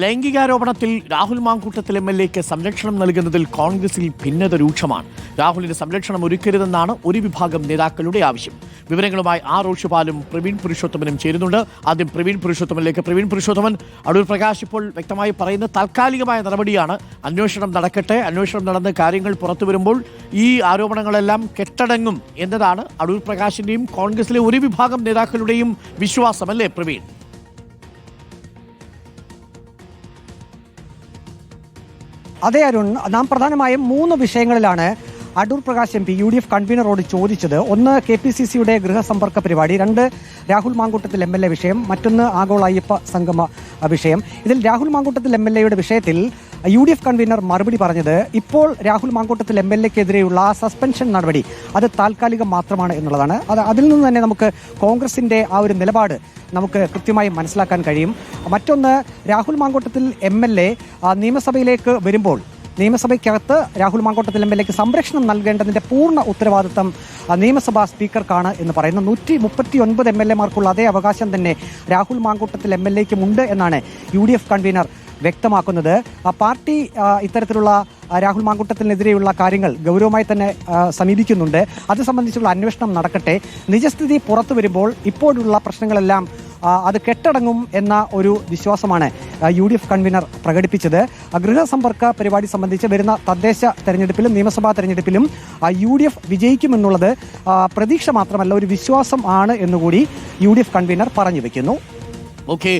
ലൈംഗികാരോപണത്തിൽ രാഹുൽ മാങ്കൂട്ടത്തിൽ എംഎൽഎക്ക് സംരക്ഷണം നൽകുന്നതിൽ കോൺഗ്രസിൽ ഭിന്നത രൂക്ഷമാണ്. രാഹുലിന് സംരക്ഷണം ഒരുക്കരുതെന്നാണ് ഒരു വിഭാഗം നേതാക്കളുടെ ആവശ്യം. വിവരങ്ങളുമായി റോഷിപാലും പ്രവീൺ പുരുഷോത്തമനും ചേരുന്നുണ്ട്. ആദ്യം പ്രവീൺ പുരുഷോത്തമനിലേക്ക്. പ്രവീൺ പുരുഷോത്തമൻ, അടൂർ പ്രകാശ് ഇപ്പോൾ വ്യക്തമായി പറയുന്ന താൽക്കാലികമായ നടപടിയാണ്. അന്വേഷണം നടക്കട്ടെ, അന്വേഷണം നടന്ന് കാര്യങ്ങൾ പുറത്തു വരുമ്പോൾ ഈ ആരോപണങ്ങളെല്ലാം കെട്ടടങ്ങും എന്നതാണ് അടൂർ പ്രകാശിന്റെയും കോൺഗ്രസിലെ ഒരു വിഭാഗം നേതാക്കളുടെയും വിശ്വാസം, അല്ലേ പ്രവീൺ? അതെ അരുൺ, നാം പ്രധാനമായും 3 വിഷയങ്ങളിലാണ് Adoor Prakash M P UDF കൺവീനറോട് ചോദിച്ചത്. ഒന്ന് KPCCയുടെ ഗൃഹസമ്പർക്ക പരിപാടി, 2 രാഹുൽ മാങ്കൂട്ടത്തിൽ MLA വിഷയം, മറ്റൊന്ന് ആഗോള അയ്യപ്പ സംഗമ വിഷയം. ഇതിൽ രാഹുൽ മാങ്കൂട്ടത്തിൽ MLAയുടെ വിഷയത്തിൽ UDF കൺവീനർ മറുപടി പറഞ്ഞത് ഇപ്പോൾ രാഹുൽ മാങ്കൂട്ടത്തിൽ MLAക്കെതിരെയുള്ള സസ്പെൻഷൻ നടപടി അത് താൽക്കാലികം മാത്രമാണ് എന്നുള്ളതാണ്. അതിൽ നിന്ന് തന്നെ നമുക്ക് കോൺഗ്രസിന്റെ ആ ഒരു നിലപാട് നമുക്ക് കൃത്യമായി മനസ്സിലാക്കാൻ കഴിയും. മറ്റൊന്ന്, രാഹുൽ മാങ്കൂട്ടത്തിൽ MLA നിയമസഭയിലേക്ക് വരുമ്പോൾ നിയമസഭയ്ക്കകത്ത് രാഹുൽ മാങ്കൂട്ടത്തിൽ MLAക്ക് സംരക്ഷണം നൽകേണ്ടതിന്റെ പൂർണ്ണ ഉത്തരവാദിത്തം നിയമസഭാ സ്പീക്കർക്കാണ് എന്ന് പറയുന്നു. 139 MLAമാർക്കുള്ള അതേ അവകാശം തന്നെ രാഹുൽ മാങ്കൂട്ടത്തിൽ MLAയ്ക്കും ഉണ്ട് എന്നാണ് UDF കൺവീനർ വ്യക്തമാക്കുന്നത്. പാർട്ടി ഇത്തരത്തിലുള്ള രാഹുൽ മാങ്കൂട്ടത്തിനെതിരെയുള്ള കാര്യങ്ങൾ ഗൗരവമായി തന്നെ സമീപിക്കുന്നുണ്ട്. അത് സംബന്ധിച്ചുള്ള അന്വേഷണം നടക്കട്ടെ. നിജസ്ഥിതി പുറത്തു വരുമ്പോൾ ഇപ്പോഴുള്ള പ്രശ്നങ്ങളെല്ലാം അത് കെട്ടടങ്ങും എന്ന ഒരു വിശ്വാസമാണ് UDF കൺവീനർ പ്രകടിപ്പിച്ചത്. ഗൃഹസമ്പർക്ക പരിപാടി സംബന്ധിച്ച് വരുന്ന തദ്ദേശ തെരഞ്ഞെടുപ്പിലും നിയമസഭാ തെരഞ്ഞെടുപ്പിലും UDF വിജയിക്കുമെന്നുള്ളത് പ്രതീക്ഷ മാത്രമല്ല, ഒരു വിശ്വാസം ആണ് എന്നുകൂടി UDF കൺവീനർ പറഞ്ഞു വെക്കുന്നു. ഓക്കെ,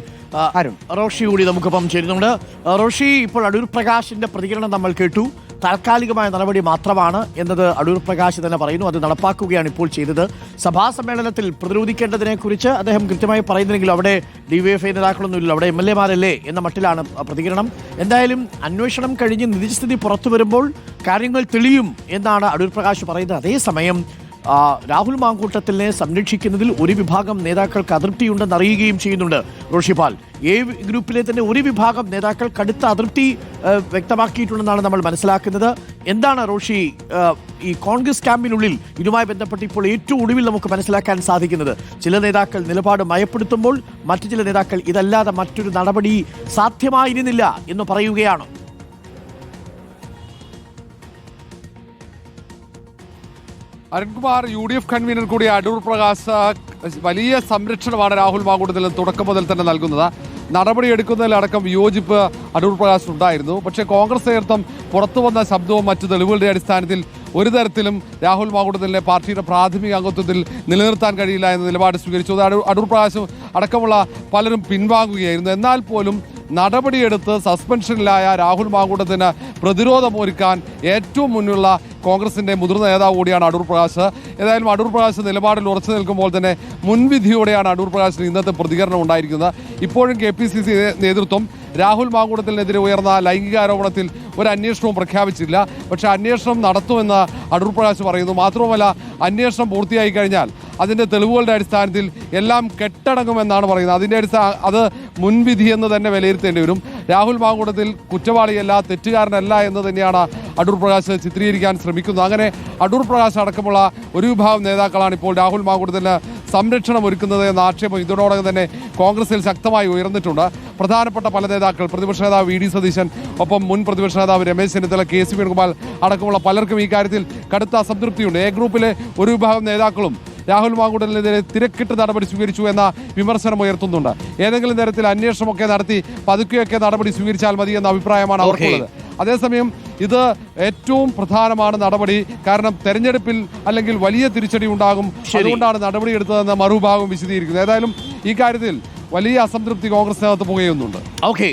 റോഷി കൂടി നമുക്കൊപ്പം ചേരുന്നുണ്ട്. റോഷി, ഇപ്പോൾ അടൂർ പ്രകാശിന്റെ പ്രതികരണം നമ്മൾ കേട്ടു. താൽക്കാലികമായ നടപടി മാത്രമാണ് എന്നത് അടൂർ പ്രകാശ് തന്നെ പറയുന്നു. അത് നടപ്പാക്കുകയാണ് ഇപ്പോൾ ചെയ്തത്. സഭാ സമ്മേളനത്തിൽ പ്രതിരോധിക്കേണ്ടതിനെ കുറിച്ച് അദ്ദേഹം കൃത്യമായി പറയുന്നില്ലെങ്കിലും അവിടെ DYFI നേതാക്കളൊന്നുമില്ല, അവിടെ MLAമാരല്ലേ എന്ന മട്ടിലാണ് പ്രതികരണം. എന്തായാലും അന്വേഷണം കഴിഞ്ഞ് നിജസ്ഥിതി പുറത്തു വരുമ്പോൾ കാര്യങ്ങൾ തെളിയും എന്നാണ് അടൂർ പ്രകാശ് പറയുന്നത്. അതേസമയം രാഹുൽ മാങ്കൂട്ടത്തിനെ സംരക്ഷിക്കുന്നതിൽ ഒരു വിഭാഗം നേതാക്കൾക്ക് അതൃപ്തിയുണ്ടെന്ന് അറിയുകയും ചെയ്യുന്നുണ്ട് റോഷിപാൽ. ഗ്രൂപ്പിലെ തന്നെ ഒരു വിഭാഗം നേതാക്കൾ കടുത്ത അതൃപ്തി വ്യക്തമാക്കിയിട്ടുണ്ടെന്നാണ് നമ്മൾ മനസ്സിലാക്കുന്നത്. എന്താണ് റോഷി ഈ കോൺഗ്രസ് ക്യാമ്പിനുള്ളിൽ ഇതുമായി ബന്ധപ്പെട്ട് ഇപ്പോൾ ഏറ്റവും ഒടുവിൽ നമുക്ക് മനസ്സിലാക്കാൻ സാധിക്കുന്നത്? ചില നേതാക്കൾ നിലപാട് മയപ്പെടുത്തുമ്പോൾ മറ്റു ചില നേതാക്കൾ ഇതല്ലാതെ മറ്റൊരു നടപടി സാധ്യമായിരുന്നില്ല എന്ന് പറയുകയാണ്. അരുൺകുമാർ, UDF കൺവീനർ കൂടി അടൂർ പ്രകാശ് വലിയ സംരക്ഷണമാണ് രാഹുൽ മാങ്കൂട്ടത്തിൽ തുടക്കം മുതൽ തന്നെ നൽകുന്നത്. നടപടിയെടുക്കുന്നതിലടക്കം വിയോജിപ്പ് അടൂർ പ്രകാശ് ഉണ്ടായിരുന്നു. പക്ഷേ കോൺഗ്രസ് നേതൃത്വം പുറത്തു വന്ന ശബ്ദവും മറ്റു തെളിവുകളുടെ അടിസ്ഥാനത്തിൽ ഒരു തരത്തിലും രാഹുൽ മാങ്കൂട്ടത്തിലെ പാർട്ടിയുടെ പ്രാഥമിക അംഗത്വത്തിൽ നിലനിർത്താൻ കഴിയില്ല എന്ന നിലപാട് സ്വീകരിച്ചു. അടൂർ പ്രകാശ് അടക്കമുള്ള പലരും പിൻവാങ്ങുകയായിരുന്നു. എന്നാൽ പോലും നടപടിയെടുത്ത് സസ്പെൻഷനിലായ രാഹുൽ മാങ്കൂട്ടത്തിന് പ്രതിരോധമൊരുക്കാൻ ഏറ്റവും മുന്നിലുള്ള കോൺഗ്രസിന്റെ മുതിർന്ന നേതാവ് കൂടിയാണ് അടൂർ പ്രകാശ്. ഏതായാലും അടൂർ പ്രകാശ് നിലപാടിൽ ഉറച്ചു നിൽക്കുമ്പോൾ തന്നെ മുൻവിധിയോടെയാണ് അടൂർ പ്രകാശിന് ഇന്നത്തെ പ്രതികരണം ഉണ്ടായിരിക്കുന്നത്. ഇപ്പോഴും KPCC നേതൃത്വം രാഹുൽ മാങ്കൂട്ടത്തിനെതിരെ ഉയർന്ന ലൈംഗികാരോപണത്തിൽ ഒരു അന്വേഷണവും പ്രഖ്യാപിച്ചില്ല. പക്ഷേ അന്വേഷണം നടത്തുമെന്ന് അടൂർ പ്രകാശ് പറയുന്നു. മാത്രവുമല്ല, അന്വേഷണം പൂർത്തിയായി കഴിഞ്ഞാൽ അതിൻ്റെ തെളിവുകളുടെ അടിസ്ഥാനത്തിൽ എല്ലാം കെട്ടടങ്ങുമെന്നാണ് പറയുന്നത്. അത് മുൻവിധി എന്ന് തന്നെ വിലയിരുത്തേണ്ടി വരും. രാഹുൽ മാങ്കൂട്ടത്തിൽ കുറ്റവാളിയല്ല, തെറ്റുകാരനല്ല എന്ന് തന്നെയാണ് അടൂർ പ്രകാശ് ചിത്രീകരിക്കാൻ ശ്രമിക്കുന്നത്. അങ്ങനെ അടൂർ പ്രകാശ് അടക്കമുള്ള ഒരു വിഭാഗം നേതാക്കളാണ് ഇപ്പോൾ രാഹുൽ മാങ്കൂട്ടത്തിന് സംരക്ഷണം ഒരുക്കുന്നത് എന്ന ആക്ഷേപം ഇതിനോടകം തന്നെ കോൺഗ്രസിൽ ശക്തമായി ഉയർന്നിട്ടുണ്ട്. പ്രധാനപ്പെട്ട പല നേതാക്കൾ, പ്രതിപക്ഷ നേതാവ് VD സതീശൻ, ഒപ്പം മുൻ പ്രതിപക്ഷ നേതാവ് രമേശ് ചെന്നിത്തല, KC വേണുഗോപാൽ അടക്കമുള്ള പലർക്കും ഈ കാര്യത്തിൽ കടുത്ത അസംതൃപ്തിയുണ്ട്. ഗ്രൂപ്പിലെ ഒരു വിഭാഗം നേതാക്കളും രാഹുൽ മാങ്കൂട്ടത്തിനെതിരെ തിരക്കിട്ട് നടപടി സ്വീകരിച്ചു എന്ന വിമർശനം ഉയർത്തുന്നുണ്ട്. ഏതെങ്കിലും തരത്തിൽ അന്വേഷണമൊക്കെ നടത്തി പതുക്കെയൊക്കെ നടപടി സ്വീകരിച്ചാൽ മതി എന്ന അഭിപ്രായമാണ് അവർക്കുള്ളത്. അതേസമയം ഇത് ഏറ്റവും പ്രധാനമാണ് നടപടി. കാരണം തെരഞ്ഞെടുപ്പിൽ അല്ലെങ്കിൽ വലിയ തിരിച്ചടി ഉണ്ടാകും, അതുകൊണ്ടാണ് നടപടിയെടുത്തതെന്ന് മറുഭാഗം വിശദീകരിക്കുന്നത്. ഏതായാലും ഈ കാര്യത്തിൽ വലിയ അസംതൃപ്തി കോൺഗ്രസിനകത്ത് പുകയുന്നുണ്ട്. ഓക്കെ.